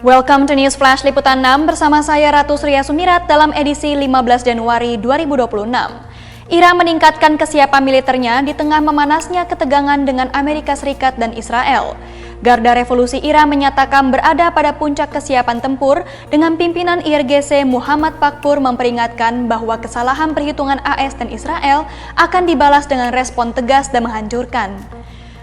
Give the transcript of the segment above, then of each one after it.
Welcome to News Flash Liputan 6 bersama saya Ratu Surya Sumirat dalam edisi 15 Januari 2026. Iran meningkatkan kesiapan militernya di tengah memanasnya ketegangan dengan Amerika Serikat dan Israel. Garda Revolusi Iran menyatakan berada pada puncak kesiapan tempur dengan pimpinan IRGC Muhammad Pakpur memperingatkan bahwa kesalahan perhitungan AS dan Israel akan dibalas dengan respon tegas dan menghancurkan.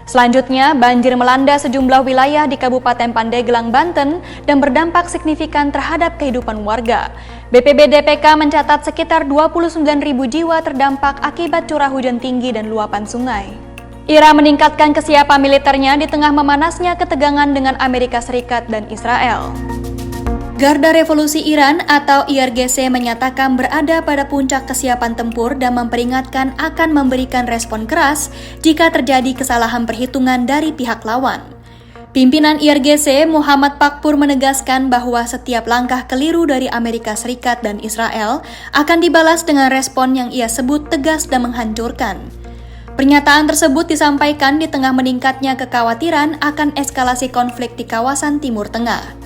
Selanjutnya, banjir melanda sejumlah wilayah di Kabupaten Pandeglang, Banten dan berdampak signifikan terhadap kehidupan warga. BPBD-PK mencatat sekitar 29.000 jiwa terdampak akibat curah hujan tinggi dan luapan sungai. Iran meningkatkan kesiapan militernya di tengah memanasnya ketegangan dengan Amerika Serikat dan Israel. Garda Revolusi Iran atau IRGC menyatakan berada pada puncak kesiapan tempur dan memperingatkan akan memberikan respon keras jika terjadi kesalahan perhitungan dari pihak lawan. Pimpinan IRGC Muhammad Pakpur menegaskan bahwa setiap langkah keliru dari Amerika Serikat dan Israel akan dibalas dengan respon yang ia sebut tegas dan menghancurkan. Pernyataan tersebut disampaikan di tengah meningkatnya kekhawatiran akan eskalasi konflik di kawasan Timur Tengah.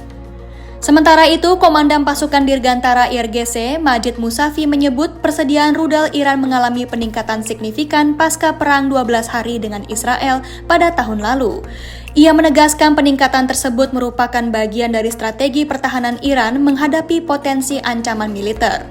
Sementara itu, Komandan Pasukan Dirgantara IRGC, Majid Musafi menyebut persediaan rudal Iran mengalami peningkatan signifikan pasca perang 12 hari dengan Israel pada tahun lalu. Ia menegaskan peningkatan tersebut merupakan bagian dari strategi pertahanan Iran menghadapi potensi ancaman militer.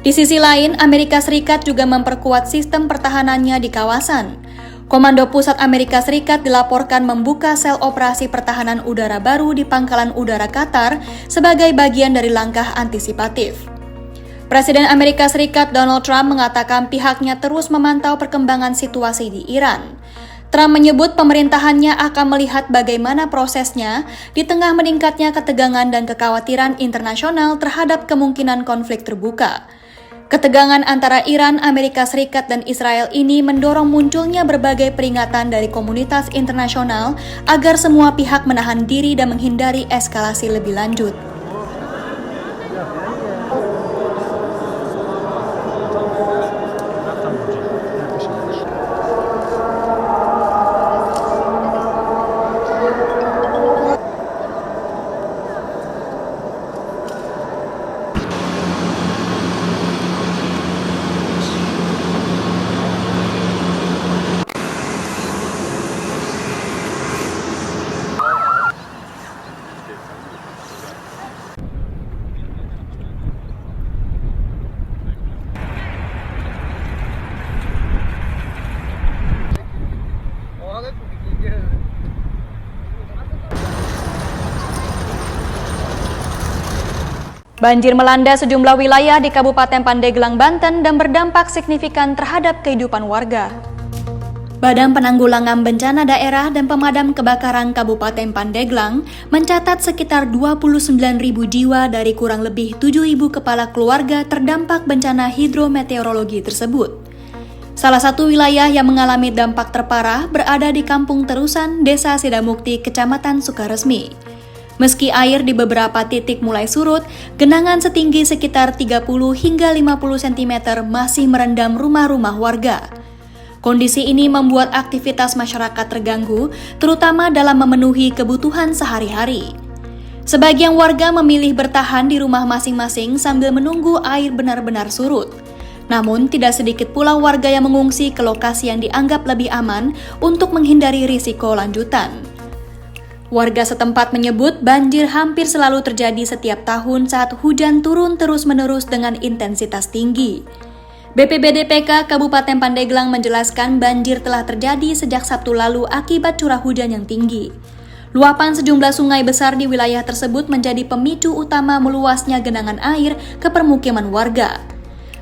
Di sisi lain, Amerika Serikat juga memperkuat sistem pertahanannya di kawasan. Komando Pusat Amerika Serikat dilaporkan membuka sel operasi pertahanan udara baru di Pangkalan Udara Qatar sebagai bagian dari langkah antisipatif. Presiden Amerika Serikat Donald Trump mengatakan pihaknya terus memantau perkembangan situasi di Iran. Trump menyebut pemerintahannya akan melihat bagaimana prosesnya di tengah meningkatnya ketegangan dan kekhawatiran internasional terhadap kemungkinan konflik terbuka. Ketegangan antara Iran, Amerika Serikat, dan Israel ini mendorong munculnya berbagai peringatan dari komunitas internasional agar semua pihak menahan diri dan menghindari eskalasi lebih lanjut. Banjir melanda sejumlah wilayah di Kabupaten Pandeglang, Banten dan berdampak signifikan terhadap kehidupan warga. Badan Penanggulangan Bencana Daerah dan Pemadam Kebakaran Kabupaten Pandeglang mencatat sekitar 29.000 jiwa dari kurang lebih 7.000 kepala keluarga terdampak bencana hidrometeorologi tersebut. Salah satu wilayah yang mengalami dampak terparah berada di Kampung Terusan, Desa Sidamukti, Kecamatan Sukaresmi. Meski air di beberapa titik mulai surut, genangan setinggi sekitar 30 hingga 50 cm masih merendam rumah-rumah warga. Kondisi ini membuat aktivitas masyarakat terganggu, terutama dalam memenuhi kebutuhan sehari-hari. Sebagian warga memilih bertahan di rumah masing-masing sambil menunggu air benar-benar surut. Namun, tidak sedikit pula warga yang mengungsi ke lokasi yang dianggap lebih aman untuk menghindari risiko lanjutan. Warga setempat menyebut banjir hampir selalu terjadi setiap tahun saat hujan turun terus-menerus dengan intensitas tinggi. BPBD-PK Kabupaten Pandeglang menjelaskan banjir telah terjadi sejak Sabtu lalu akibat curah hujan yang tinggi. Luapan sejumlah sungai besar di wilayah tersebut menjadi pemicu utama meluasnya genangan air ke permukiman warga.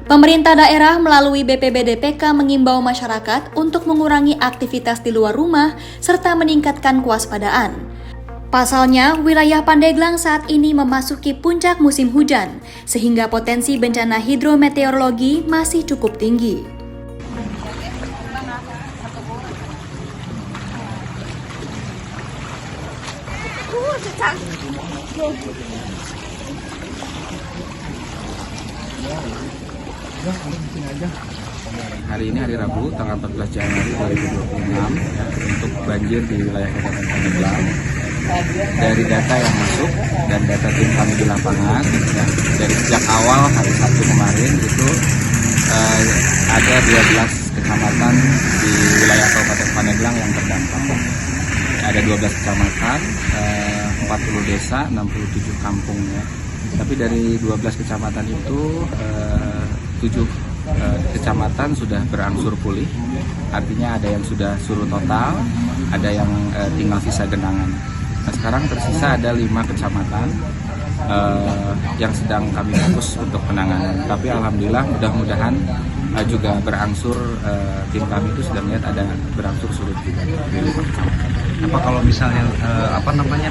Pemerintah daerah melalui BPBD-PK mengimbau masyarakat untuk mengurangi aktivitas di luar rumah serta meningkatkan kewaspadaan. Pasalnya, wilayah Pandeglang saat ini memasuki puncak musim hujan, sehingga potensi bencana hidrometeorologi masih cukup tinggi. Hari ini hari Rabu, tanggal 14 Januari 2026, untuk banjir di wilayah Kabupaten Pandeglang. Dari data yang masuk dan tim kami di lapangan, ya, dari sejak awal hari Sabtu kemarin itu ada 12 kecamatan di wilayah Kabupaten Pandeglang yang terdampak. Ada 12 kecamatan, 40 desa, 67 kampung, ya. Tapi dari 12 kecamatan itu 7 kecamatan sudah berangsur pulih. Artinya ada yang sudah surut total, ada yang tinggal sisa genangan. Nah, sekarang tersisa ada 5 kecamatan yang sedang kami fokus untuk penanganan. Tapi alhamdulillah mudah-mudahan juga berangsur, tim kami itu sudah melihat ada berangsur surut juga di 5 kecamatan. Apa kalau misalnya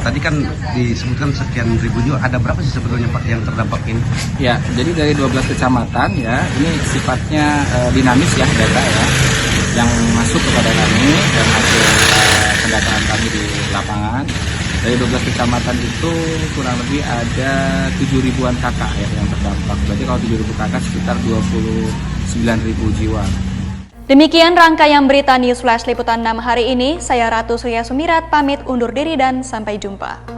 tadi kan disebutkan sekian ribu jiwa, ada berapa sih sebetulnya Pak yang terdampak ini? Ya, jadi dari 12 kecamatan, ya, ini sifatnya dinamis ya data, ya, yang masuk kepada kami dan hasil pendataan kami di lapangan. Dari 12 kecamatan itu kurang lebih ada 7.000-an kakak, ya, yang terdampak. Berarti kalau 7.000 kakak sekitar 29.000 jiwa. Demikian rangkaian berita News Flash Liputan 6 hari ini. Saya Ratu Surya Sumirat pamit undur diri dan sampai jumpa.